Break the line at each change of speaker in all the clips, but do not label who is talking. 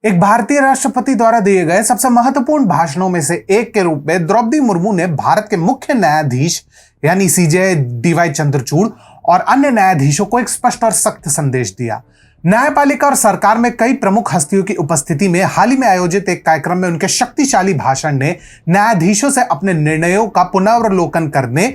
एक भारतीय राष्ट्रपति द्वारा दिए गए सबसे महत्वपूर्ण भाषणों में से एक के रूप में द्रौपदी मुर्मू ने भारत के मुख्य न्यायाधीश यानी सीजे डीवाई चंद्रचूड़ और अन्य न्यायाधीशों को एक स्पष्ट और सख्त संदेश दिया। न्यायपालिका और सरकार में कई प्रमुख हस्तियों की उपस्थिति में हाल ही में आयोजित एक कार्यक्रम में उनके शक्तिशाली भाषण ने न्यायाधीशों से अपने निर्णयों का पुनरावलोकन करने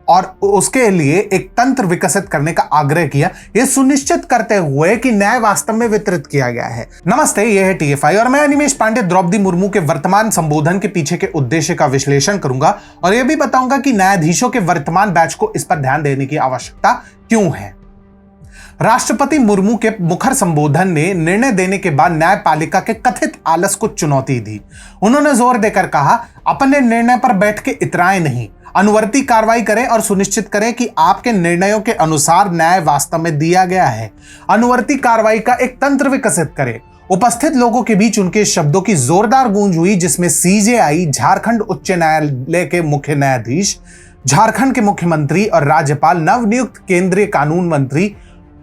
और उसके लिए एक तंत्र विकसित करने का आग्रह किया, यह सुनिश्चित करते हुए कि न्याय वास्तव में वितरित किया गया है। नमस्ते, यह है TFI और मैं अनिमेश पांडे द्रौपदी मुर्मू के वर्तमान संबोधन के पीछे के उद्देश्य का विश्लेषण करूंगा और यह भी बताऊंगा कि न्यायाधीशों के वर्तमान बैच को इस पर ध्यान देने की आवश्यकता क्यों है। राष्ट्रपति मुर्मू के मुखर संबोधन ने निर्णय देने के बाद न्यायपालिका के कथित आलस को चुनौती दी। उन्होंने जोर देकर कहा, अपने निर्णय पर बैठ के इतराएं नहीं, अनुवर्ती कार्रवाई करें और सुनिश्चित करें कि आपके निर्णयों के अनुसार न्याय वास्तव में दिया गया है। अनुवर्ती कार्रवाई का एक तंत्र विकसित करें। उपस्थित लोगों के बीच उनके शब्दों की जोरदार गूंज हुई, जिसमें CJI, झारखंड उच्च न्यायालय के मुख्य न्यायाधीश, झारखंड के मुख्यमंत्री और राज्यपाल, नवनियुक्त केंद्रीय कानून मंत्री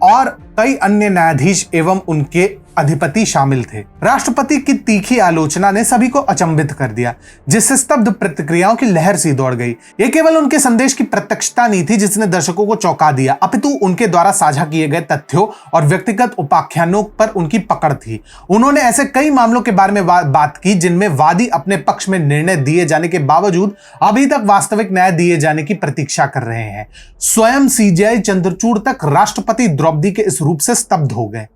और कई अन्य न्यायाधीश एवं उनके अधिपति शामिल थे। राष्ट्रपति की तीखी आलोचना ने सभी को अचंभित कर दिया, जिससे स्तब्ध प्रतिक्रियाओं की लहर सी दौड़ गई। यह केवल उनके संदेश की प्रत्यक्षता नहीं थी जिसने दर्शकों को चौंका दिया, अपितु उनके द्वारा साझा किए गए तथ्यों और व्यक्तिगत उपाख्यानों पर उनकी पकड़ थी। उन्होंने ऐसे कई मामलों के बारे में बात की जिनमें वादी अपने पक्ष में निर्णय दिए जाने के बावजूद अभी तक वास्तविक न्याय दिए जाने की प्रतीक्षा कर रहे हैं। स्वयं CJI चंद्रचूड़ तक राष्ट्रपति द्रौपदी के इस रूप से स्तब्ध हो गए।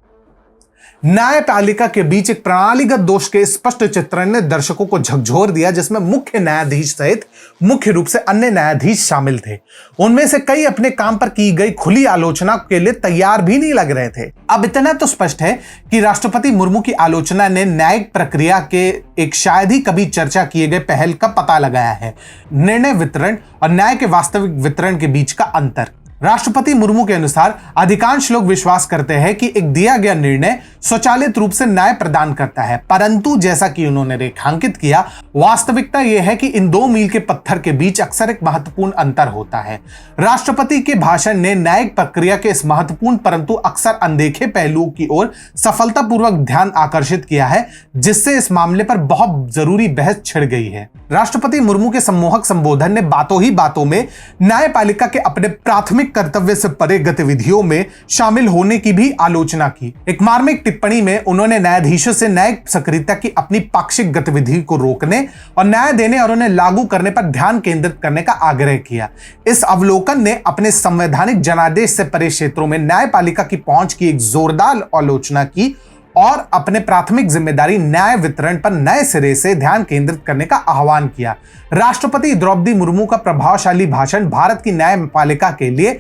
न्यायपालिका के बीच एक प्रणालीगत दोष के स्पष्ट चित्रण ने दर्शकों को झकझोर दिया, जिसमें मुख्य न्यायाधीश सहित मुख्य रूप से अन्य न्यायाधीश शामिल थे। उनमें से कई अपने काम पर की गई खुली आलोचना के लिए तैयार भी नहीं लग रहे थे। अब इतना तो स्पष्ट है कि राष्ट्रपति मुर्मू की आलोचना ने न्यायिक प्रक्रिया के एक शायद ही कभी चर्चा किए गए पहल का पता लगाया है, निर्णय वितरण और न्याय के वास्तविक वितरण के बीच का अंतर। राष्ट्रपति मुर्मू के अनुसार अधिकांश लोग विश्वास करते हैं कि एक दिया गया निर्णय स्वचालित रूप से न्याय प्रदान करता है, परंतु जैसा कि उन्होंने रेखांकित किया, वास्तविकता यह है कि इन दो मील के पत्थर के बीच अक्सर एक महत्वपूर्ण अंतर होता है। राष्ट्रपति के भाषण ने न्यायिक प्रक्रिया के इस महत्वपूर्ण परंतु अक्सर अनदेखे पहलुओं की ओर सफलतापूर्वक ध्यान आकर्षित किया है, जिससे इस मामले पर बहुत जरूरी बहस छिड़ गई है। राष्ट्रपति मुर्मू के सम्मोहक संबोधन ने बातों ही बातों में न्यायपालिका के अपने प्राथमिक कर्तव्य से परे गतिविधियों में शामिल होने की भी आलोचना की। एक मार्मिक टिप्पणी में उन्होंने न्यायाधीशों से न्यायिक सक्रियता की अपनी पाक्षिक गतिविधि को रोकने और न्याय देने और उन्हें लागू करने पर ध्यान केंद्रित करने का आग्रह किया। इस अवलोकन ने अपने संवैधानिक जनादेश से परे क्षेत्रों में न्यायपालिका की पहुंच की एक जोरदार आलोचना की और अपने प्राथमिक जिम्मेदारी न्याय वितरण पर नए सिरे से ध्यान केंद्रित करने का आह्वान किया। राष्ट्रपति द्रौपदी मुर्मू का प्रभावशाली भाषण भारत की न्यायपालिका के लिए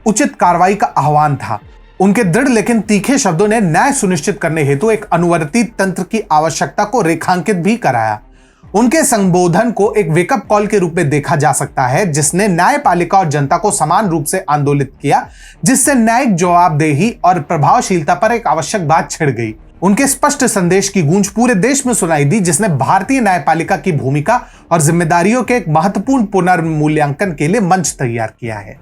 उचित कार्रवाई का आह्वान था। उनके दृढ़ लेकिन तीखे शब्दों ने न्याय सुनिश्चित करने हेतु एक अनुवर्ती तंत्र की आवश्यकता को रेखांकित भी कराया। उनके संबोधन को एक वेकअप कॉल के रूप में देखा जा सकता है, जिसने न्यायपालिका और जनता को समान रूप से आंदोलित किया, जिससे न्यायिक जवाबदेही और प्रभावशीलता पर एक आवश्यक बात छिड़ गई। उनके स्पष्ट संदेश की गूंज पूरे देश में सुनाई दी, जिसने भारतीय न्यायपालिका की भूमिका और जिम्मेदारियों के एक महत्वपूर्ण पुनर्मूल्यांकन के लिए मंच तैयार किया है।